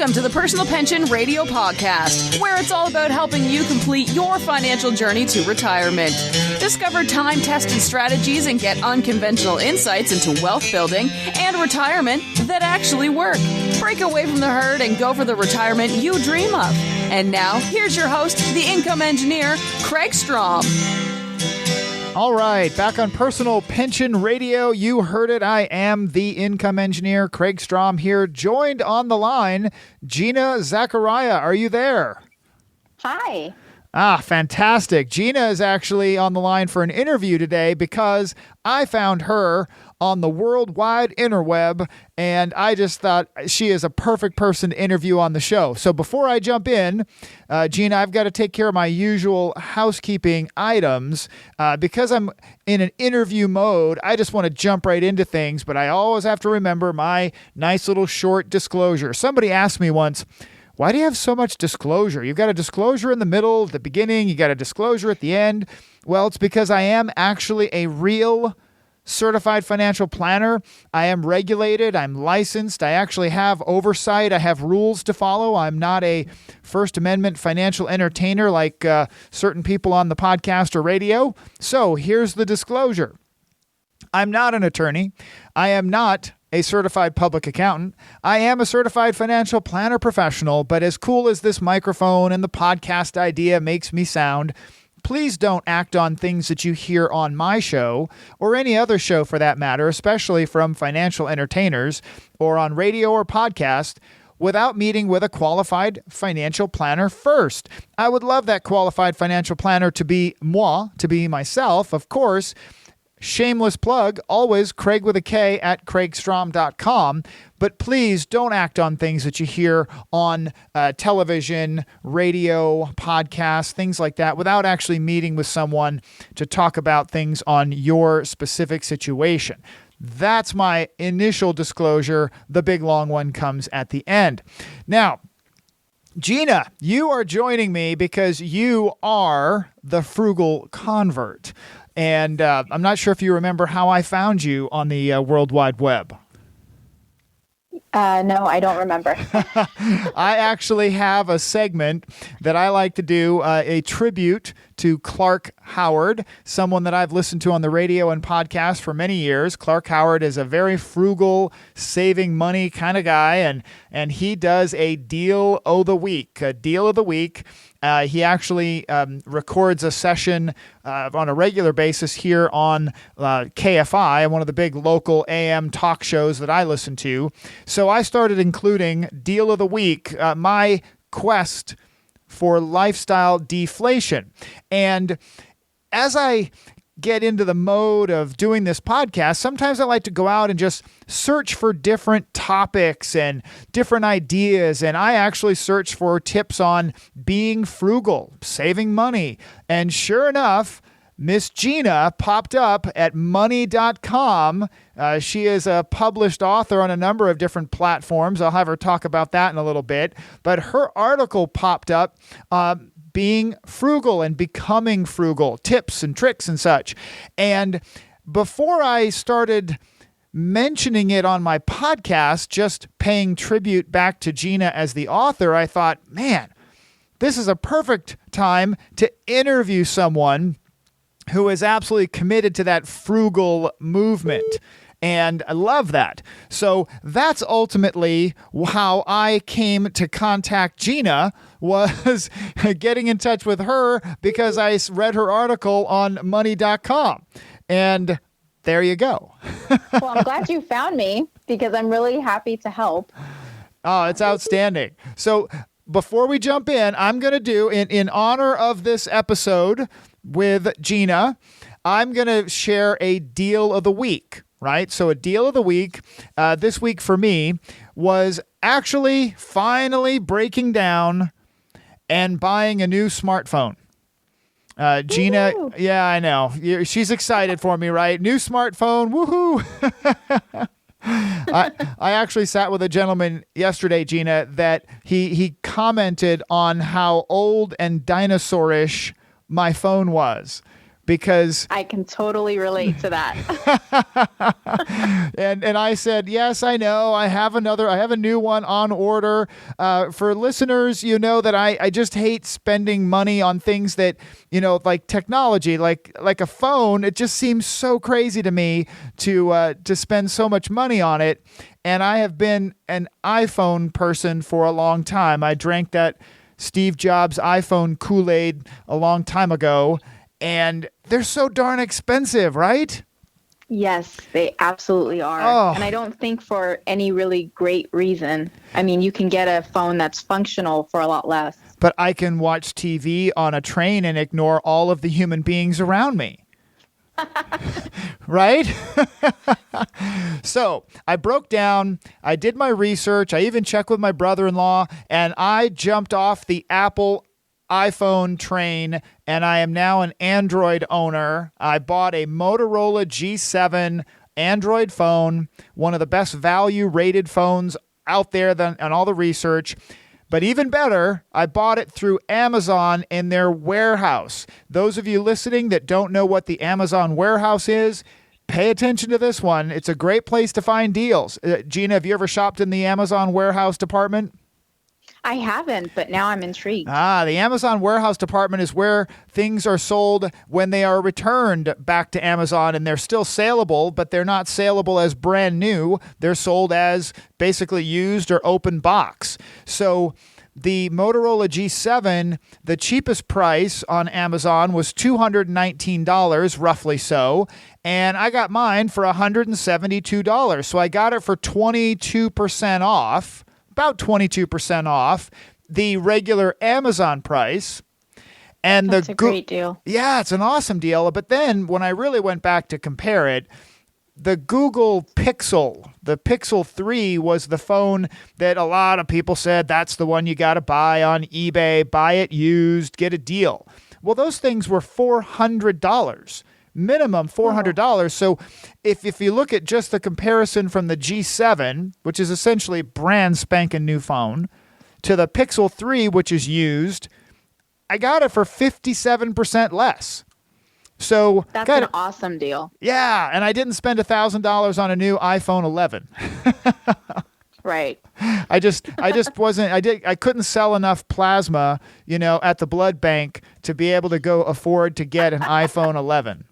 Welcome to the Personal Pension Radio Podcast, where it's all about helping you complete your financial journey to retirement. Discover time-tested strategies and get unconventional insights into wealth building and retirement that actually work. Break away from the herd and go for the retirement you dream of. And now, here's your host, the income engineer, Kraig Strom. All right, back on Personal Pension Radio. You heard it. I am the income engineer, Kraig Strom here, joined on the line, Gina Zakaria. Are you there? Hi. Fantastic. Gina is actually on the line for an interview today because I found her on the worldwide interweb, and I just thought she is a perfect person to interview on the show. So before I jump in, Gina, I've got to take care of my usual housekeeping items. Because I'm in an interview mode, I just want to jump right into things, but I always have to remember my nice little short disclosure. Somebody asked me once, why do you have so much disclosure? You've got a disclosure in the middle, at the beginning, you got a disclosure at the end. Well, it's because I am actually a real certified financial planner. I am regulated. I'm licensed. I actually have oversight. I have rules to follow. I'm not a First Amendment financial entertainer like certain people on the podcast or radio. So here's the disclosure. I'm not an attorney. I am not a certified public accountant. I am a certified financial planner professional, but as cool as this microphone and the podcast idea makes me sound, please don't act on things that you hear on my show or any other show for that matter, especially from financial entertainers or on radio or podcast, without meeting with a qualified financial planner first. I would love that qualified financial planner to be moi, to be myself, of course. Shameless plug, always Kraig with a K at kraigstrom.com. But please don't act on things that you hear on television, radio, podcasts, things like that, without actually meeting with someone to talk about things on your specific situation. That's my initial disclosure. The big long one comes at the end. Now, Gina, you are joining me because you are the Frugal Convert. And I'm not sure if you remember how I found you on the World Wide Web. No, I don't remember. I actually have a segment that I like to do, a tribute to Clark Howard, someone that I've listened to on the radio and podcast for many years. Clark Howard is a very frugal, saving money kind of guy, and he does a deal of the week. He actually records a session on a regular basis here on KFI, one of the big local AM talk shows that I listen to. So I started including Deal of the Week, my quest for lifestyle deflation. And as I get into the mode of doing this podcast, sometimes I like to go out and just search for different topics and different ideas. And I actually search for tips on being frugal, saving money. And sure enough, Miss Gina popped up at money.com. She is a published author on a number of different platforms. I'll have her talk about that in a little bit. But her article popped up, being frugal and becoming frugal, tips and tricks and such. And before I started mentioning it on my podcast, just paying tribute back to Gina as the author, I thought, man, this is a perfect time to interview someone who is absolutely committed to that frugal movement. And I love that. So that's ultimately how I came to contact Gina, was getting in touch with her because I read her article on money.com. And there you go. Well, I'm glad you found me because I'm really happy to help. Oh, it's outstanding. So before we jump in, I'm going to do, in honor of this episode with Gina, I'm going to share a deal of the week, right? So a deal of the week this week for me was actually finally breaking down and buying a new smartphone. Gina, woo-hoo. Yeah, I know. She's excited for me, right? New smartphone, woohoo! I actually sat with a gentleman yesterday, Gina, that he commented on how old and dinosaurish my phone was. because I can totally relate to that. and I said, yes, I know. I have a new one on order. For listeners, you know that I just hate spending money on things that, like technology, like a phone. It just seems so crazy to me to spend so much money on it. And I have been an iPhone person for a long time. I drank that Steve Jobs iPhone Kool-Aid a long time ago, and they're so darn expensive, right? Yes, they absolutely are. Oh. And I don't think for any really great reason. I mean, you can get a phone that's functional for a lot less. But I can watch TV on a train and ignore all of the human beings around me. Right? So I broke down, I did my research, I even checked with my brother-in-law, and I jumped off the Apple iPhone train, and I am now an Android owner. I bought a Motorola G7 Android phone, one of the best value rated phones out there on all the research. But even better, I bought it through Amazon in their warehouse. Those of you listening that don't know what the Amazon warehouse is, pay attention to this one. It's a great place to find deals. Gina, have you ever shopped in the Amazon warehouse department? I haven't, but now I'm intrigued. The Amazon warehouse department is where things are sold when they are returned back to Amazon, and they're still saleable, but they're not saleable as brand new. They're sold as basically used or open box. So the Motorola G7, the cheapest price on Amazon was $219, roughly so, and I got mine for $172. So I got it for 22% off. About 22% off the regular Amazon price. And That's a great deal. Yeah, it's an awesome deal. But then when I really went back to compare it, the Google Pixel, the Pixel 3 was the phone that a lot of people said that's the one you got to buy on eBay, buy it used, get a deal. Well, those things were $400. Minimum $400. So if you look at just the comparison from the G7, which is essentially brand spanking new phone, to the Pixel 3, which is used, I got it for 57% less. So that's an awesome deal. Yeah, and I didn't spend $1,000 on a new iPhone 11. Right. I couldn't sell enough plasma, at the blood bank to be able to go afford to get an iPhone 11.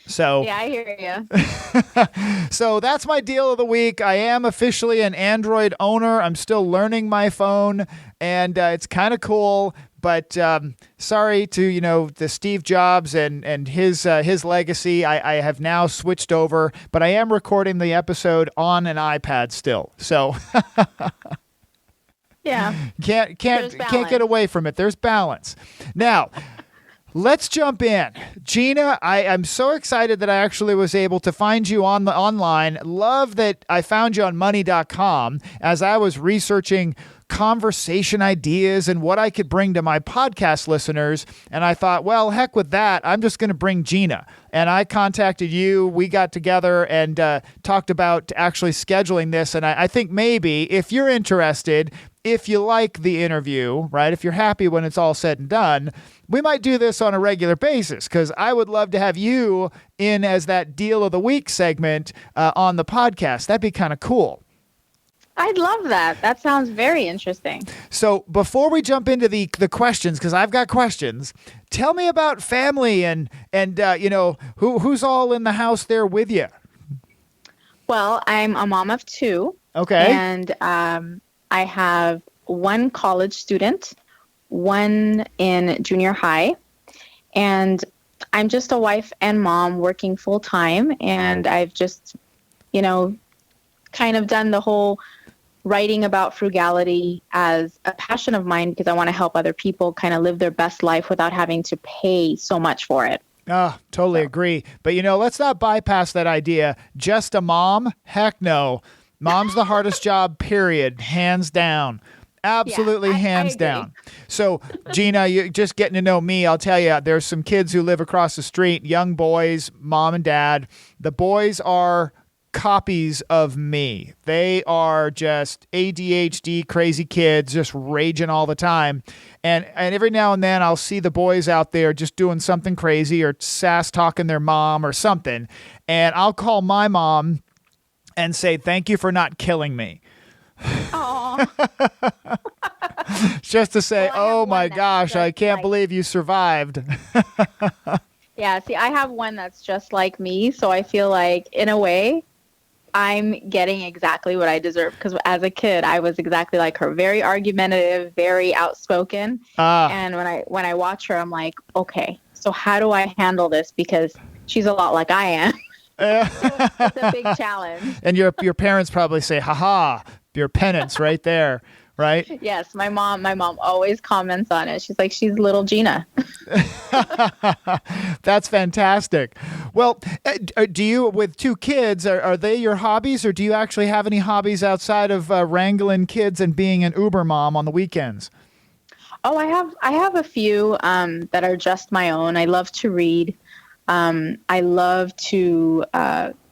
So yeah, I hear you. So that's my deal of the week. I am officially an Android owner. I'm still learning my phone, and it's kind of cool. But sorry to the Steve Jobs and his legacy. I have now switched over, but I am recording the episode on an iPad still. So yeah, can't get away from it. There's balance now. Let's jump in. Gina, I'm so excited that I actually was able to find you online. Love that I found you on money.com as I was researching conversation ideas and what I could bring to my podcast listeners. And I thought, well, heck with that. I'm just going to bring Gina. And I contacted you. We got together and talked about actually scheduling this. And I think maybe if you're interested, if you like the interview, right, if you're happy when it's all said and done, we might do this on a regular basis because I would love to have you in as that deal of the week segment on the podcast. That'd be kind of cool. I'd love that. That sounds very interesting. So before we jump into the questions, because I've got questions, tell me about family and who's all in the house there with you. Well, I'm a mom of two. Okay. And I have one college student, one in junior high, and I'm just a wife and mom working full time. And I've just, kind of done the whole writing about frugality as a passion of mine because I want to help other people kind of live their best life without having to pay so much for it. Totally agree. But, let's not bypass that idea. Just a mom? Heck no. Mom's the hardest job, period. Hands down. Absolutely, hands down. So, Gina, you're just getting to know me. I'll tell you, there's some kids who live across the street, young boys, mom and dad. The boys are copies of me. They are just ADHD crazy kids, just raging all the time. And every now and then I'll see the boys out there just doing something crazy or sass talking their mom or something. And I'll call my mom and say, "Thank you for not killing me." Just to say, "Oh my gosh, I can't believe you survived." Yeah, see, I have one that's just like me. So I feel like, in a way, I'm getting exactly what I deserve, because as a kid, I was exactly like her, very argumentative, very outspoken. And when I watch her, I'm like, okay, so how do I handle this? Because she's a lot like I am. So it's a big challenge. And your parents probably say, "Ha, your penance right there," right? Yes, my mom always comments on it. She's like, she's little Gina. That's fantastic. Well, do you, with two kids, are they your hobbies, or do you actually have any hobbies outside of wrangling kids and being an Uber mom on the weekends? Oh, I have a few that are just my own. I love to read. I love to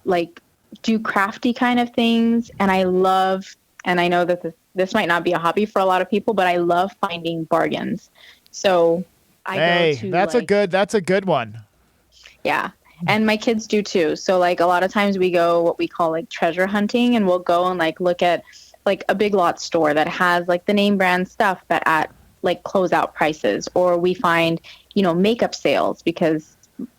like do crafty kind of things, and I know that this might not be a hobby for a lot of people, but I love finding bargains. So go to, that's a good one. Yeah. And my kids do too. So like a lot of times we go what we call like treasure hunting, and we'll go and like look at like a Big Lots store that has like the name brand stuff, but at like closeout prices. Or we find, makeup sales, because,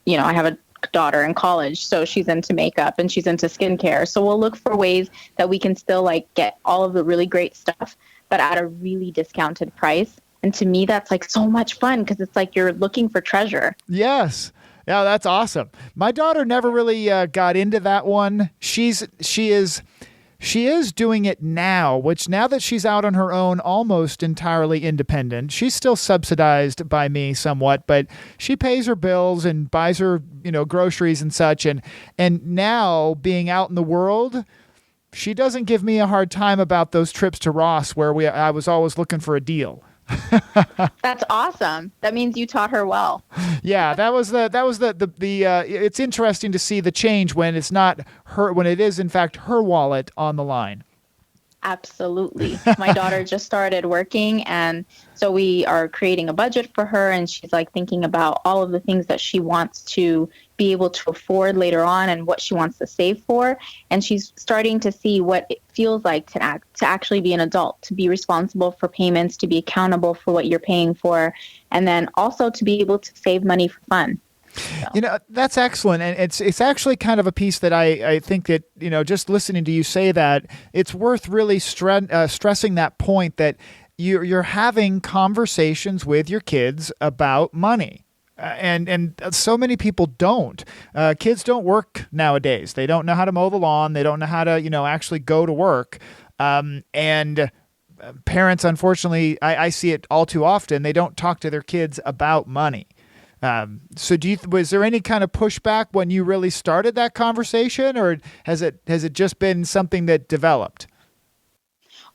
I have a daughter in college, so she's into makeup and she's into skincare. So we'll look for ways that we can still like get all of the really great stuff, but at a really discounted price. And to me, that's like so much fun, because it's like you're looking for treasure. Yes. Yeah, that's awesome. My daughter never really got into that one. She is doing it now, which now that she's out on her own, almost entirely independent. She's still subsidized by me somewhat, but she pays her bills and buys her, groceries and such. And now, being out in the world, she doesn't give me a hard time about those trips to Ross where I was always looking for a deal. That's awesome. That means you taught her well. Yeah, that was the it's interesting to see the change when it's not her, when it is in fact her wallet on the line. Absolutely. My daughter just started working, and so we are creating a budget for her, and she's like thinking about all of the things that she wants to be able to afford later on and what she wants to save for. And she's starting to see what it feels like to actually be an adult, to be responsible for payments, to be accountable for what you're paying for, and then also to be able to save money for fun. So. That's excellent. And it's actually kind of a piece that I think that, just listening to you say that, it's worth really stressing that point that you're having conversations with your kids about money. And so many people don't. Kids don't work nowadays. They don't know how to mow the lawn. They don't know how to, actually go to work. And parents, unfortunately, I see it all too often. They don't talk to their kids about money. So was there any kind of pushback when you really started that conversation, or has it just been something that developed?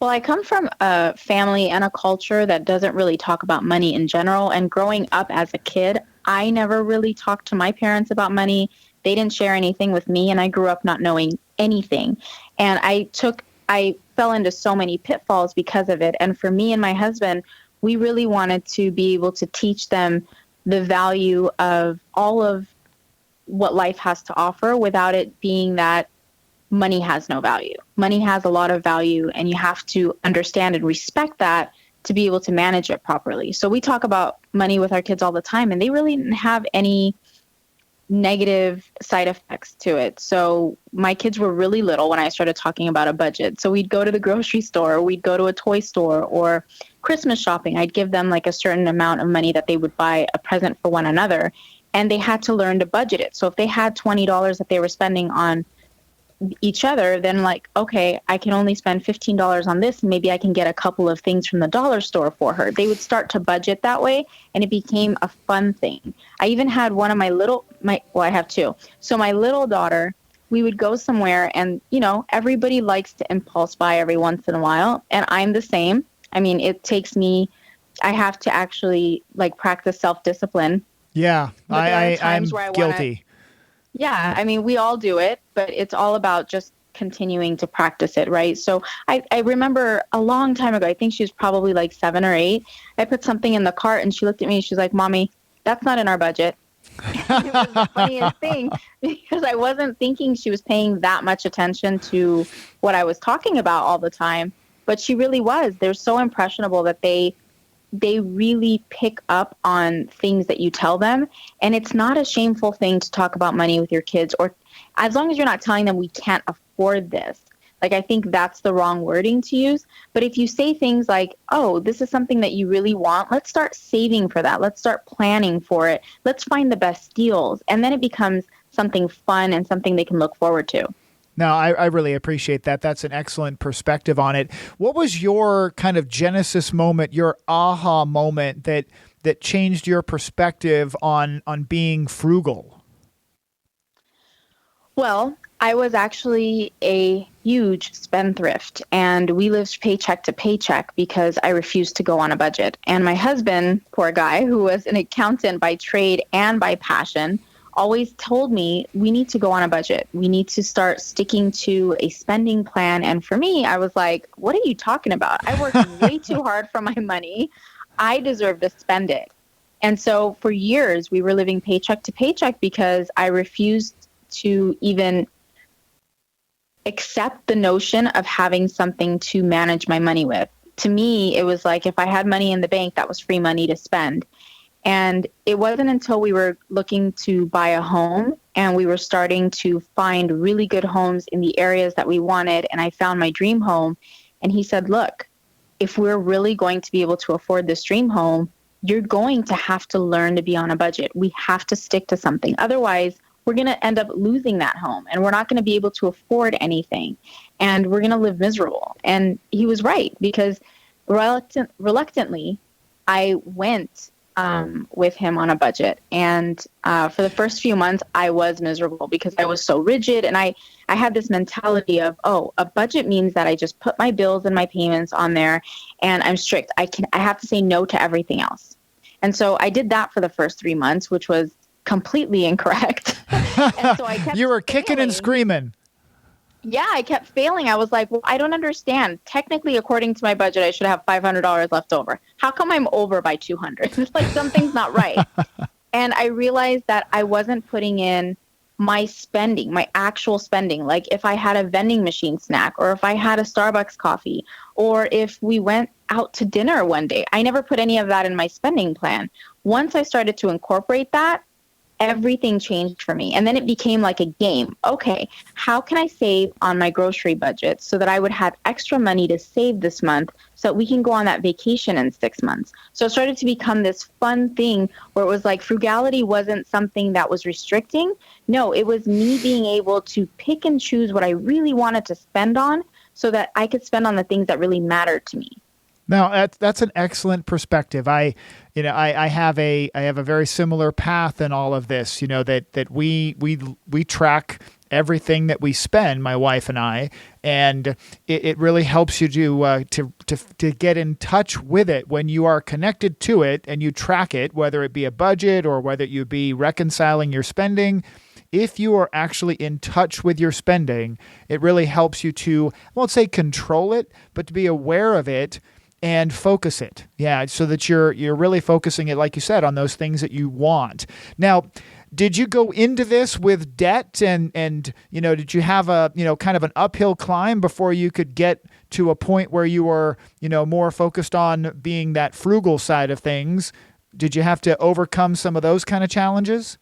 Well, I come from a family and a culture that doesn't really talk about money in general. And growing up as a kid, I never really talked to my parents about money. They didn't share anything with me, and I grew up not knowing anything. And I fell into so many pitfalls because of it. And for me and my husband, we really wanted to be able to teach them the value of all of what life has to offer, without it being that money has no value. Money has a lot of value, and you have to understand and respect that to be able to manage it properly. So we talk about money with our kids all the time, and they really didn't have any negative side effects to it. So my kids were really little when I started talking about a budget. So we'd go to the grocery store, or we'd go to a toy store, or Christmas shopping. I'd give them like a certain amount of money that they would buy a present for one another, and they had to learn to budget it. So if they had $20 that they were spending on each other, then like, okay, I can only spend $15 on this, and maybe I can get a couple of things from the dollar store for her. They would start to budget that way, and it became a fun thing. I even had one of I have two. So my little daughter, we would go somewhere, and everybody likes to impulse buy every once in a while, and I'm the same. I mean, it takes me, I have to actually like practice self-discipline. Yeah, I'm guilty. Yeah, I mean, we all do it, but it's all about just continuing to practice it, right? So I remember a long time ago, I think she was probably like 7 or 8. I put something in the cart and she looked at me and she's like, Mommy, that's not in our budget. And it was the funniest thing because I wasn't thinking she was paying that much attention to what I was talking about all the time, but she really was. They're so impressionable that they really pick up on things that you tell them. And it's not a shameful thing to talk about money with your kids, or as long as you're not telling them we can't afford this. Like, I think that's the wrong wording to use. But if you say things like, oh, this is something that you really want, let's start saving for that. Let's start planning for it. Let's find the best deals. And then it becomes something fun and something they can look forward to. No, I really appreciate that. That's an excellent perspective on it. What was your kind of genesis moment, your aha moment that changed your perspective on being frugal? Well, I was actually a huge spendthrift, and we lived paycheck to paycheck because I refused to go on a budget. And my husband, poor guy, who was an accountant by trade and by passion, always told me we need to go on a budget. We need to start sticking to a spending plan. And for me, I was like, what are you talking about? I worked way too hard for my money. I deserve to spend it. And so for years, we were living paycheck to paycheck because I refused to even accept the notion of having something to manage my money with. To me, it was like if I had money in the bank, that was free money to spend. And it wasn't until we were looking to buy a home and we were starting to find really good homes in the areas that we wanted. And I found my dream home. And he said, look, if we're really going to be able to afford this dream home, you're going to have to learn to be on a budget. We have to stick to something. Otherwise, we're going to end up losing that home and we're not going to be able to afford anything and we're going to live miserable. And he was right, because reluctantly, I went with him on a budget. And for the first few months, I was miserable because I was so rigid. And I had this mentality of, oh, a budget means that I just put my bills and my payments on there and I'm strict. I have to say no to everything else. And so I did that for the first 3 months, which was completely incorrect. And so I kept You were kicking and screaming. Yeah, I kept failing. I was like, well, I don't understand. Technically, according to my budget, I should have $500 left over. How come I'm over by 200? It's like something's not right. And I realized that I wasn't putting in my spending, my actual spending. Like if I had a vending machine snack, or if I had a Starbucks coffee, or if we went out to dinner one day, I never put any of that in my spending plan. Once I started to incorporate that, everything changed for me. And then it became like a game. Okay, how can I save on my grocery budget so that I would have extra money to save this month so that we can go on that vacation in 6 months? So it started to become this fun thing where it was like frugality wasn't something that was restricting. No, it was me being able to pick and choose what I really wanted to spend on so that I could spend on the things that really mattered to me. Now that's an excellent perspective. I have a very similar path in all of this. That we track everything that we spend, my wife and I, and it really helps you to get in touch with it when you are connected to it and you track it, whether it be a budget or whether you be reconciling your spending. If you are actually in touch with your spending, it really helps you to, I won't say control it, but to be aware of it and focus it. Yeah, so that you're really focusing it, like you said, on those things that you want. Now, did you go into this with debt and did you have a, kind of an uphill climb before you could get to a point where you were, more focused on being that frugal side of things? Did you have to overcome some of those kind of challenges?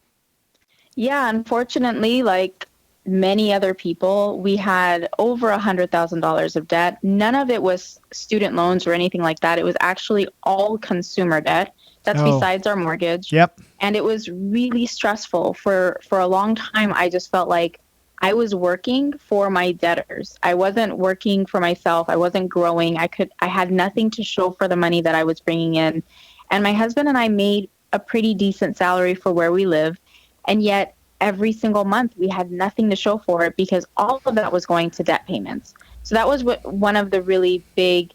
Yeah, unfortunately, like many other people, we had over $100,000 of debt. None of it was student loans or anything like that. It was actually all consumer debt. That's besides our mortgage. Yep. And it was really stressful. For a long time, I just felt like I was working for my debtors. I wasn't working for myself. I wasn't growing. I had nothing to show for the money that I was bringing in. And my husband and I made a pretty decent salary for where we live. And yet every single month we had nothing to show for it because all of that was going to debt payments. So that was one of the really big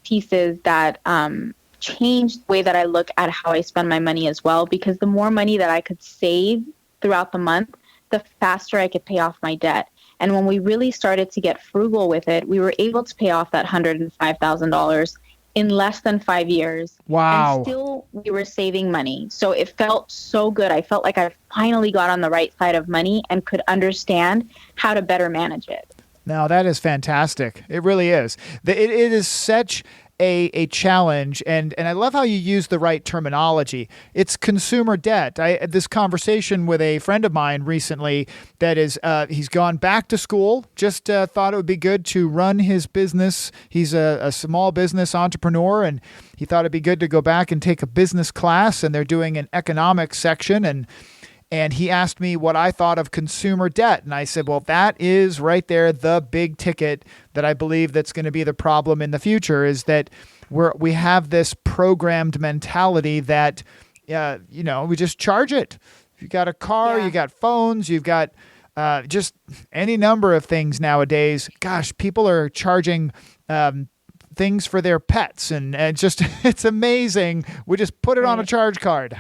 pieces that changed the way that I look at how I spend my money as well, because the more money that I could save throughout the month, the faster I could pay off my debt. And when we really started to get frugal with it, we were able to pay off that $105,000 in less than 5 years. Wow. And still we were saving money. So it felt so good. I felt like I finally got on the right side of money and could understand how to better manage it. No, that is fantastic. It really is. It is such a challenge, and I love how you use the right terminology. It's consumer debt. I had this conversation with a friend of mine recently that is he's gone back to school, just thought it would be good to run his business. He's a small business entrepreneur, and he thought it'd be good to go back and take a business class, and they're doing an economics section, and he asked me what I thought of consumer debt. And I said, well, that is right there the big ticket that I believe that's going to be the problem in the future, is that we have this programmed mentality that, we just charge it. You got a car, you got phones, you've got just any number of things nowadays. Gosh, people are charging things for their pets. And it's amazing. We just put it on a charge card.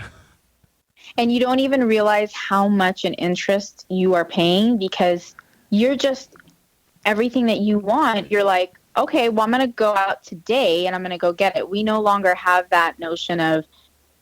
And you don't even realize how much in interest you are paying, because you're just, everything that you want, you're like, okay, well, I'm going to go out today and I'm going to go get it. We no longer have that notion of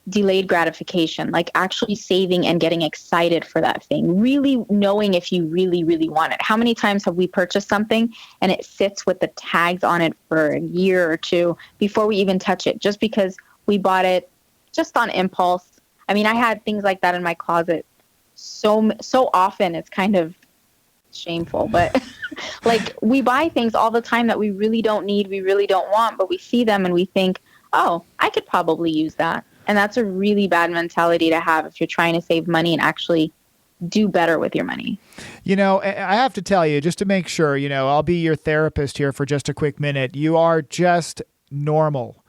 delayed gratification, like actually saving and getting excited for that thing, really knowing if you really, really want it. How many times have we purchased something and it sits with the tags on it for a year or two before we even touch it, just because we bought it just on impulse? I mean, I had things like that in my closet so often. It's kind of shameful, but like, we buy things all the time that we really don't need, we really don't want, but we see them and we think, oh, I could probably use that. And that's a really bad mentality to have if you're trying to save money and actually do better with your money. I have to tell you, just to make sure, I'll be your therapist here for just a quick minute. You are just normal.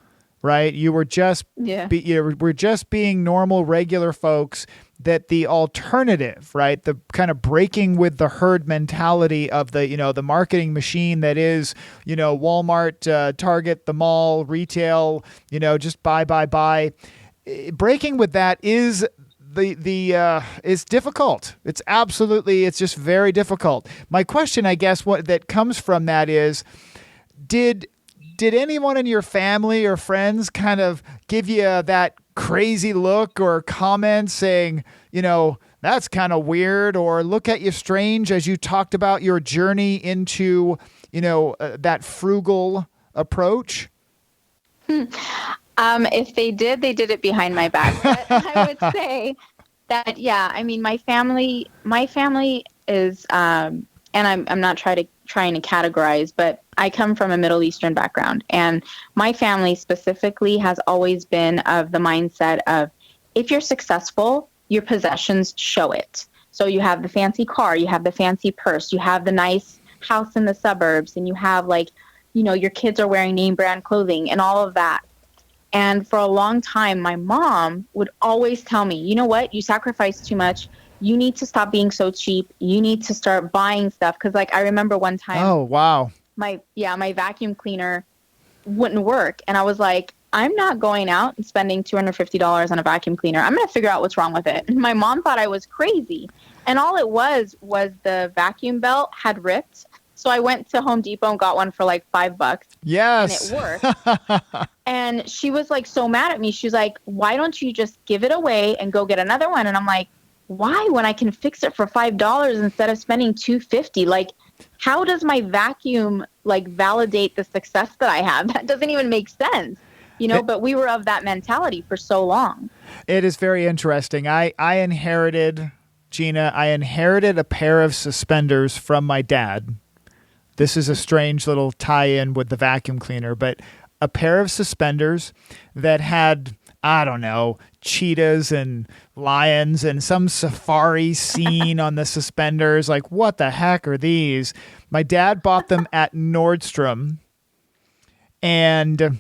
Right? You were just we're just being normal, regular folks. That the alternative, right? The kind of breaking with the herd mentality of the marketing machine that is, Walmart, Target, the mall, retail, just buy. Breaking with that is is difficult. It's just very difficult. My question, I guess, what that comes from that is, did anyone in your family or friends kind of give you that crazy look or comment saying, that's kind of weird, or look at you strange as you talked about your journey into, that frugal approach? If they did it behind my back. But I would say that, my family is, and I'm not trying to categorize, but I come from a Middle Eastern background, and my family specifically has always been of the mindset of, if you're successful, your possessions show it. So you have the fancy car, you have the fancy purse, you have the nice house in the suburbs, and you have your kids are wearing name brand clothing and all of that. And for a long time, my mom would always tell me, you know what, you sacrifice too much. You need to stop being so cheap. You need to start buying stuff. Because I remember one time. Oh, wow. My vacuum cleaner wouldn't work. And I was like, I'm not going out and spending $250 on a vacuum cleaner. I'm going to figure out what's wrong with it. And my mom thought I was crazy. And all it was the vacuum belt had ripped. So I went to Home Depot and got one for like $5. Yes. And it worked. And she was like so mad at me. She was like, why don't you just give it away and go get another one? And I'm like, why, when I can fix it for $5 instead of spending $250? Like, how does my vacuum validate the success that I have? That doesn't even make sense, but we were of that mentality for so long. It is very interesting. I inherited, Gina, a pair of suspenders from my dad. This is a strange little tie-in with the vacuum cleaner, but a pair of suspenders that had, I don't know, cheetahs and lions and some safari scene on the suspenders. Like, what the heck are these? My dad bought them at Nordstrom, and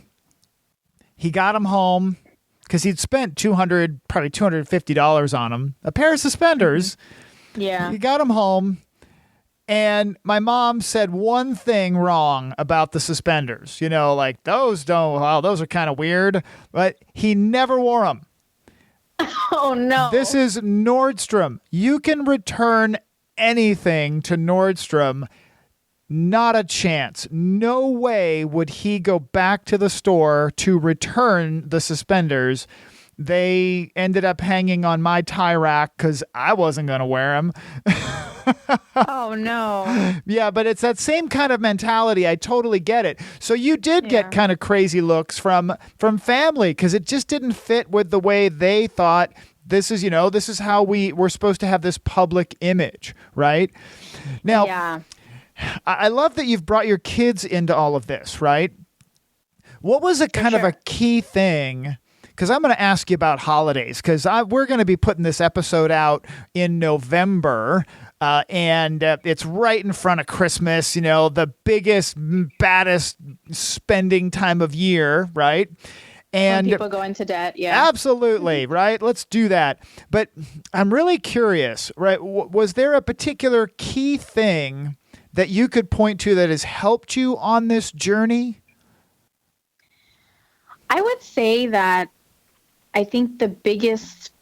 he got them home because he'd spent probably $250 on them. A pair of suspenders. Yeah. He got them home, and my mom said one thing wrong about the suspenders. Those are kind of weird, but he never wore them. Oh no. This is Nordstrom. You can return anything to Nordstrom. Not a chance. No way would he go back to the store to return the suspenders. They ended up hanging on my tie rack because I wasn't going to wear them. Oh no. Yeah, but it's that same kind of mentality. I totally get it. So you did get kind of crazy looks from family because it just didn't fit with the way they thought this is how we're supposed to have this public image, right? Now, I love that you've brought your kids into all of this, right? What was a kind of a key thing? Because I'm going to ask you about holidays because we're going to be putting this episode out in November. And it's right in front of Christmas, the biggest, baddest spending time of year, right? And when people go into debt, yeah. Absolutely, right? Let's do that. But I'm really curious, right? Was there a particular key thing that you could point to that has helped you on this journey? I would say that I think the biggest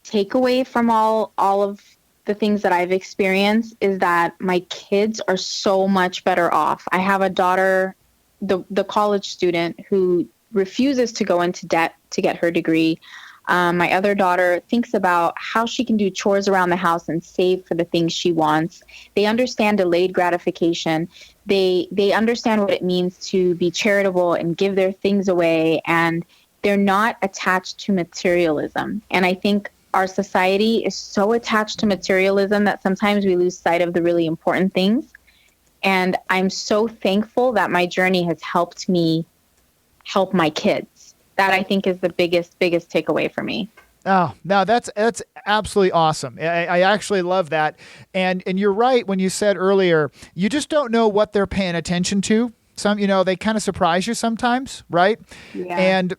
takeaway from all of the things that I've experienced is that my kids are so much better off. I have a daughter, the college student, who refuses to go into debt to get her degree. My other daughter thinks about how she can do chores around the house and save for the things she wants. They understand delayed gratification. They understand what it means to be charitable and give their things away, and they're not attached to materialism. And I think our society is so attached to materialism that sometimes we lose sight of the really important things. And I'm so thankful that my journey has helped me help my kids. That I think is the biggest takeaway for me. Oh, no, that's absolutely awesome. I actually love that. And you're right when you said earlier, you just don't know what they're paying attention to. Some, they kind of surprise you sometimes, right? Yeah. And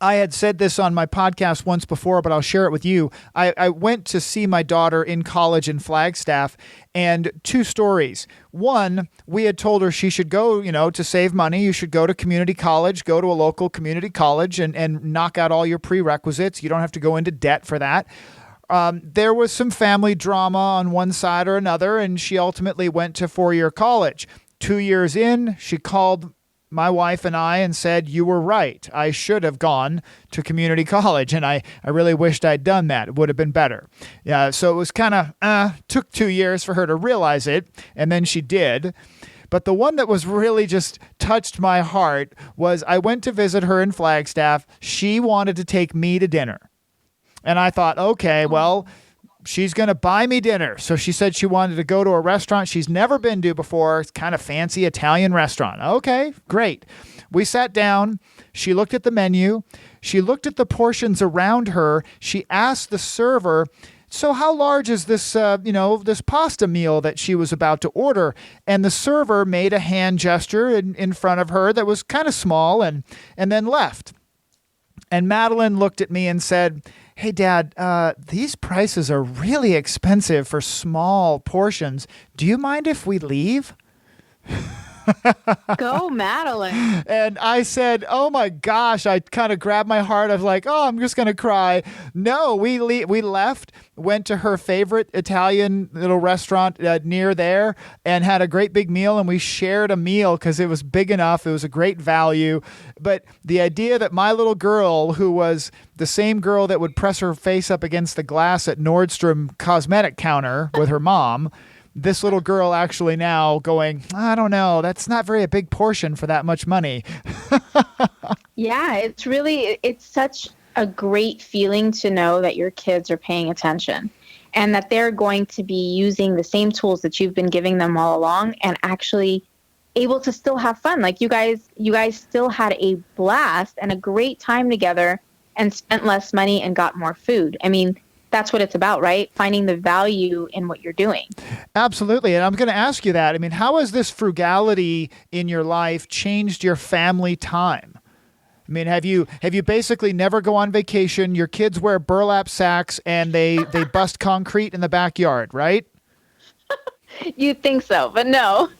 I had said this on my podcast once before, but I'll share it with you. I went to see my daughter in college in Flagstaff, and two stories. One, we had told her she should go, to save money, you should go to community college, go to a local community college and knock out all your prerequisites. You don't have to go into debt for that. There was some family drama on one side or another, and she ultimately went to 4-year college. 2 years in, she called my wife and I and said, you were right. I should have gone to community college. And I really wished I'd done that. It would have been better. Yeah. So it was kind of, took 2 years for her to realize it. And then she did. But the one that was really just touched my heart was I went to visit her in Flagstaff. She wanted to take me to dinner. And I thought, okay, well, she's going to buy me dinner. So she said she wanted to go to a restaurant she's never been to before. It's kind of fancy Italian restaurant. Okay, great. We sat down. She looked at the menu. She looked at the portions around her. She asked the server, so how large is this, this pasta meal that she was about to order? And the server made a hand gesture in front of her that was kind of small and then left. And Madeline looked at me and said, hey, Dad, these prices are really expensive for small portions. Do you mind if we leave? Go, Madeline. And I said, oh my gosh, I kind of grabbed my heart. I was like, oh, I'm just going to cry. No, we left, went to her favorite Italian little restaurant near there and had a great big meal. And we shared a meal because it was big enough. It was a great value. But the idea that my little girl, who was the same girl that would press her face up against the glass at Nordstrom cosmetic counter with her mom, this little girl actually now going, I don't know, that's not very a big portion for that much money. Yeah, it's such a great feeling to know that your kids are paying attention and that they're going to be using the same tools that you've been giving them all along and actually able to still have fun. Like you guys still had a blast and a great time together and spent less money and got more food. I mean, that's what it's about, right? Finding the value in what you're doing. Absolutely. And I'm going to ask you that. I mean, how has this frugality in your life changed your family time? I mean, have you basically never go on vacation? Your kids wear burlap sacks and they bust concrete in the backyard, right? You'd think so, but no.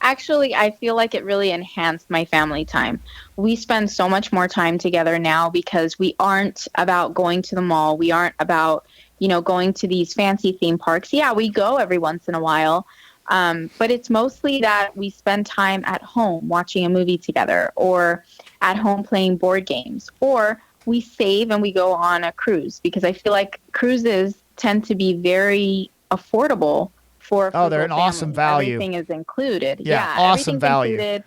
Actually, I feel like it really enhanced my family time. We spend so much more time together now because we aren't about going to the mall. We aren't about, going to these fancy theme parks. Yeah, we go every once in a while. But it's mostly that we spend time at home watching a movie together or at home playing board games, or we save and we go on a cruise because I feel like cruises tend to be very affordable for a they're an family. awesome value. Everything is included. Yeah, awesome value. Included.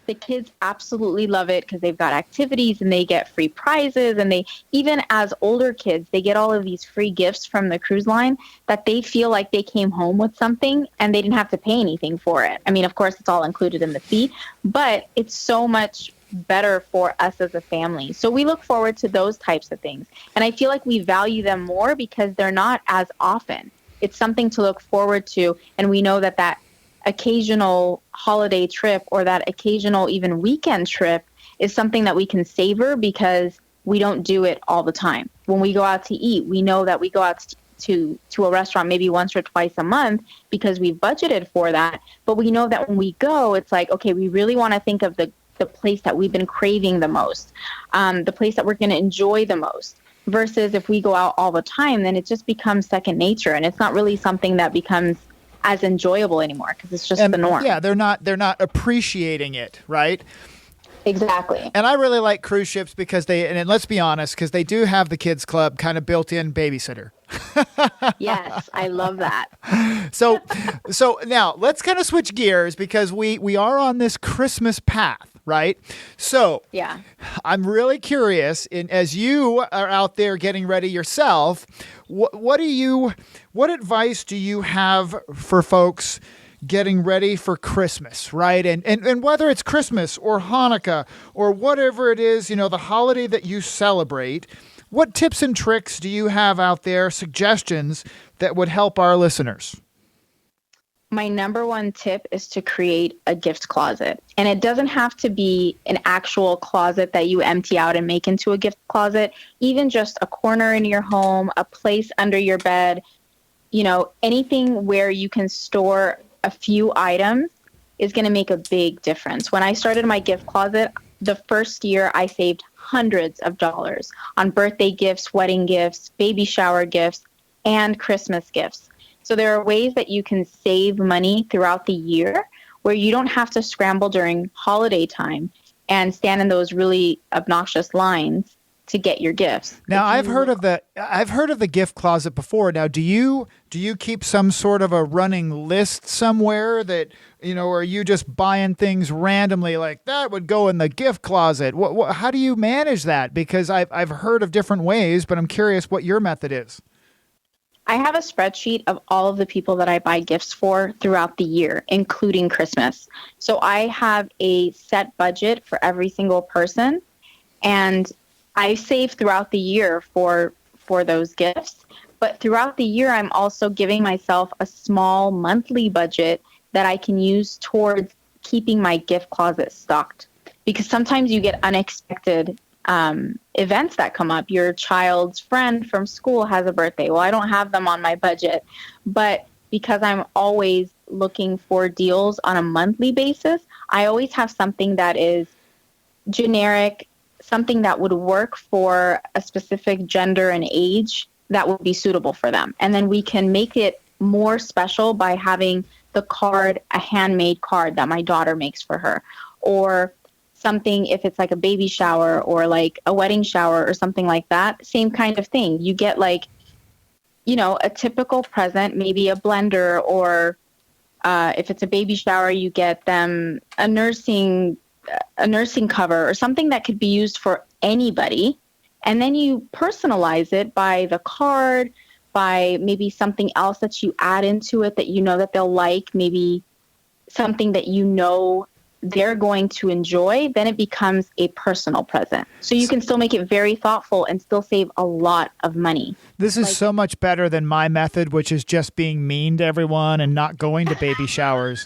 The kids absolutely love it because they've got activities and they get free prizes, and they, even as older kids, they get all of these free gifts from the cruise line that they feel like they came home with something and they didn't have to pay anything for it. I mean, of course, it's all included in the fee, but it's so much better for us as a family. So we look forward to those types of things. And I feel like we value them more because they're not as often. It's something to look forward to. And we know that occasional holiday trip or that occasional even weekend trip is something that we can savor because we don't do it all the time. When we go out to eat, we know that we go out to a restaurant maybe once or twice a month because we've budgeted for that. But we know that when we go, it's like, okay, we really want to think of the place that we've been craving the most, the place that we're going to enjoy the most. Versus if we go out all the time, then it just becomes second nature, and it's not really something that becomes as enjoyable anymore because it's just the norm. Yeah, they're not appreciating it, right? Exactly. And I really like cruise ships because and let's be honest, because they do have the kids club kind of built-in babysitter. Yes, I love that. So now let's kind of switch gears because we are on this Christmas path, right? So yeah, I'm really curious, as you are out there getting ready yourself, what advice do you have for folks getting ready for Christmas, right? And whether it's Christmas or Hanukkah or whatever it is, the holiday that you celebrate, what tips and tricks do you have out there, suggestions that would help our listeners? My number one tip is to create a gift closet. And it doesn't have to be an actual closet that you empty out and make into a gift closet. Even just a corner in your home, a place under your bed, anything where you can store a few items is going to make a big difference. When I started my gift closet, the first year I saved hundreds of dollars on birthday gifts, wedding gifts, baby shower gifts, and Christmas gifts. So there are ways that you can save money throughout the year where you don't have to scramble during holiday time and stand in those really obnoxious lines to get your gifts. Now, I've heard of the gift closet before. Now, do you keep some sort of a running list somewhere that, or are you just buying things randomly like that would go in the gift closet? How do you manage that? Because I've heard of different ways, but I'm curious what your method is. I have a spreadsheet of all of the people that I buy gifts for throughout the year, including Christmas. So I have a set budget for every single person, and I save throughout the year for those gifts. But throughout the year, I'm also giving myself a small monthly budget that I can use towards keeping my gift closet stocked. Because sometimes you get unexpected events that come up. Your child's friend from school has a birthday. Well, I don't have them on my budget, but because I'm always looking for deals on a monthly basis, I always have something that is generic, something that would work for a specific gender and age that would be suitable for them. And then we can make it more special by having the card, a handmade card that my daughter makes for her, or something if it's like a baby shower or like a wedding shower or something like that. Same kind of thing. You get like, a typical present, maybe a blender, or if it's a baby shower, you get them a nursing cover or something that could be used for anybody. And then you personalize it by the card, by maybe something else that you add into it that that they'll like, maybe something that they're going to enjoy. Then it becomes a personal present. So you can still make it very thoughtful and still save a lot of money. This is so much better than my method, which is just being mean to everyone and not going to baby showers.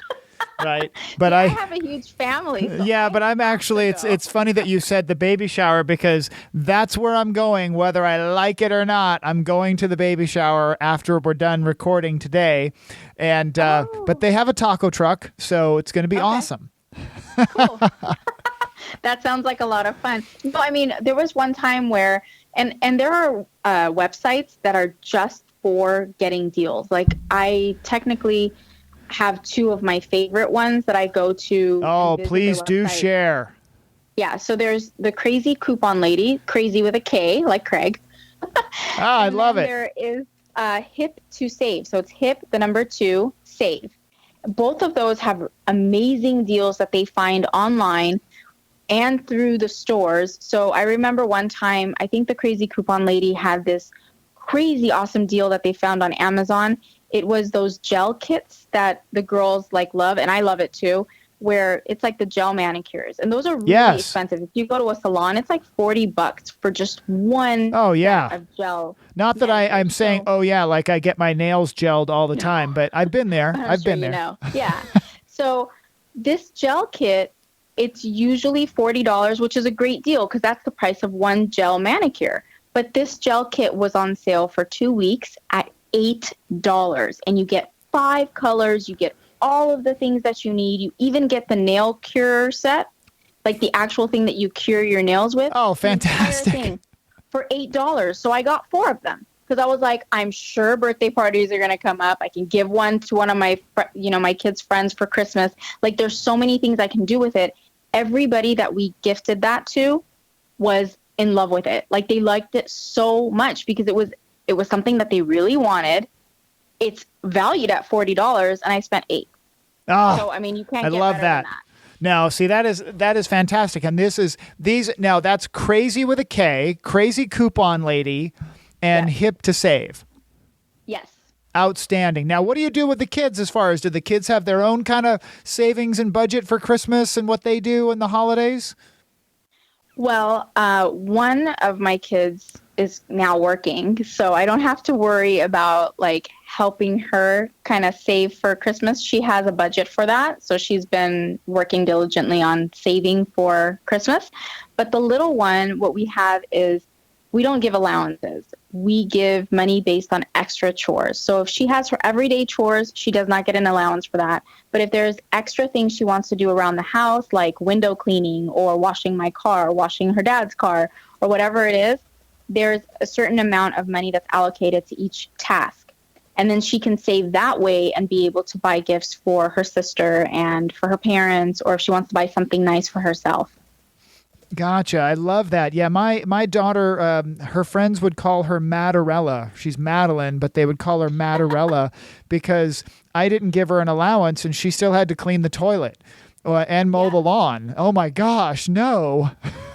Right. But I have a huge family. So yeah, but I'm actually, it's funny that you said the baby shower, because that's where I'm going. Whether I like it or not, I'm going to the baby shower after we're done recording today. And, but they have a taco truck, so it's going to be awesome. Cool. That sounds like a lot of fun. No, I mean, there was one time where, and there are websites that are just for getting deals. Like, I technically have two of my favorite ones that I go to. Oh, please do share. Yeah, so there's the Crazy Coupon Lady, crazy with a K, like Kraig. I love it. There is Hip to Save. So it's Hip, the number 2, Save. Both of those have amazing deals that they find online and through the stores. So I remember one time, I think the Crazy Coupon Lady had this crazy awesome deal that they found on Amazon. It was those gel kits that the girls like love, and I love it too, where it's like the gel manicures. And those are really expensive. If you go to a salon, it's like $40 for just one set of gel. Not that I'm saying, like I get my nails gelled all the time, but I've been there. I've been there. Yeah. So this gel kit, it's usually $40, which is a great deal because that's the price of one gel manicure. But this gel kit was on sale for 2 weeks at $8, and you get 5 colors. You get all of the things that you need. You even get the nail cure set, like the actual thing that you cure your nails with. Oh, fantastic. The entire thing for $8. So I got 4 of them because I was like, I'm sure birthday parties are going to come up. I can give one to one of my, my kids' friends for Christmas. Like, there's so many things I can do with it. Everybody that we gifted that to was in love with it. Like, they liked it so much because it was something that they really wanted. It's valued at $40, and I spent $8. Oh, so I mean, you can't. I get love better that. than that. Now, see, that is fantastic, and now that's Crazy with a K, Crazy Coupon Lady, and Hip to Save. Yes. Outstanding. Now, what do you do with the kids as far as, do the kids have their own kind of savings and budget for Christmas and what they do in the holidays? Well, one of my kids is now working, so I don't have to worry about like helping her kind of save for Christmas. She has a budget for that, so she's been working diligently on saving for Christmas. But the little one, what we have is we don't give allowances. We give money based on extra chores. So if she has her everyday chores, she does not get an allowance for that. But if there's extra things she wants to do around the house, like window cleaning or washing my car, washing her dad's car, or whatever it is, there's a certain amount of money that's allocated to each task. And then she can save that way and be able to buy gifts for her sister and for her parents, or if she wants to buy something nice for herself. Gotcha. I love that. Yeah, my daughter, her friends would call her Madarella. She's Madeline, but they would call her Madarella because I didn't give her an allowance and she still had to clean the toilet and mow the lawn. Oh my gosh, no.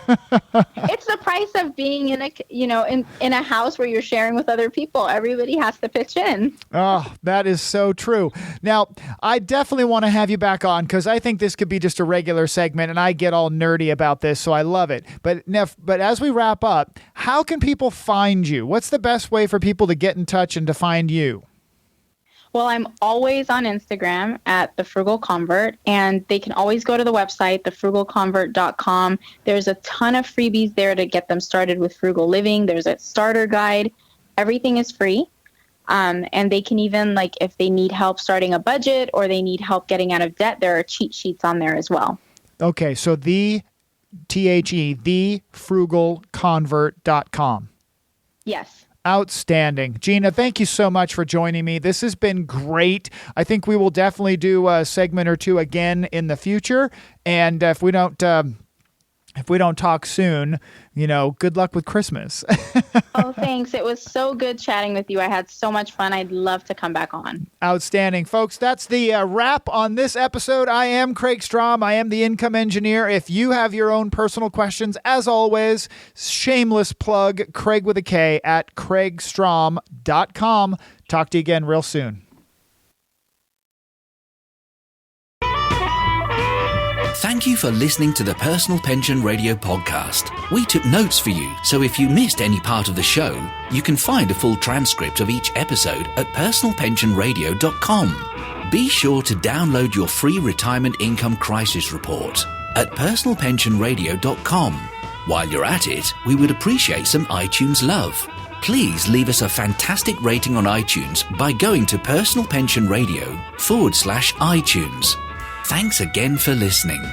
It's the price of being in a house where you're sharing with other people. Everybody has to pitch in. Oh, that is so true. Now, I definitely want to have you back on because I think this could be just a regular segment and I get all nerdy about this, so I love it. But as we wrap up, how can people find you? What's the best way for people to get in touch and to find you? Well, I'm always on Instagram at the Frugal Convert, and they can always go to the website, thefrugalconvert.com. There's a ton of freebies there to get them started with frugal living. There's a starter guide. Everything is free. And they can even, like, if they need help starting a budget or they need help getting out of debt, there are cheat sheets on there as well. Okay, so thefrugalconvert.com. Yes. Outstanding. Gina, thank you so much for joining me. This has been great. I think we will definitely do a segment or two again in the future. And if we don't talk soon, good luck with Christmas. Oh, thanks. It was so good chatting with you. I had so much fun. I'd love to come back on. Outstanding. Folks, that's the wrap on this episode. I am Kraig Strom. I am the income engineer. If you have your own personal questions, as always, shameless plug, Kraig with a K at kraigstrom.com. Talk to you again real soon. Thank you for listening to the Personal Pension Radio podcast. We took notes for you, so if you missed any part of the show, you can find a full transcript of each episode at personalpensionradio.com. Be sure to download your free retirement income crisis report at personalpensionradio.com. While you're at it, we would appreciate some iTunes love. Please leave us a fantastic rating on iTunes by going to personalpensionradio.com/iTunes. Thanks again for listening.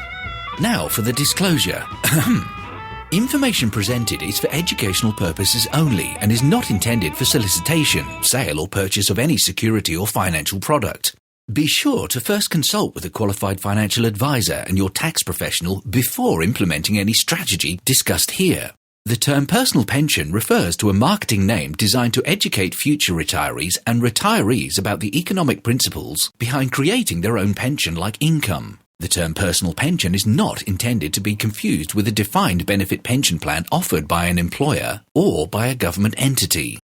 Now for the disclosure. Information presented is for educational purposes only and is not intended for solicitation, sale or purchase of any security or financial product. Be sure to first consult with a qualified financial advisor and your tax professional before implementing any strategy discussed here. The term personal pension refers to a marketing name designed to educate future retirees and retirees about the economic principles behind creating their own pension-like income. The term personal pension is not intended to be confused with a defined benefit pension plan offered by an employer or by a government entity.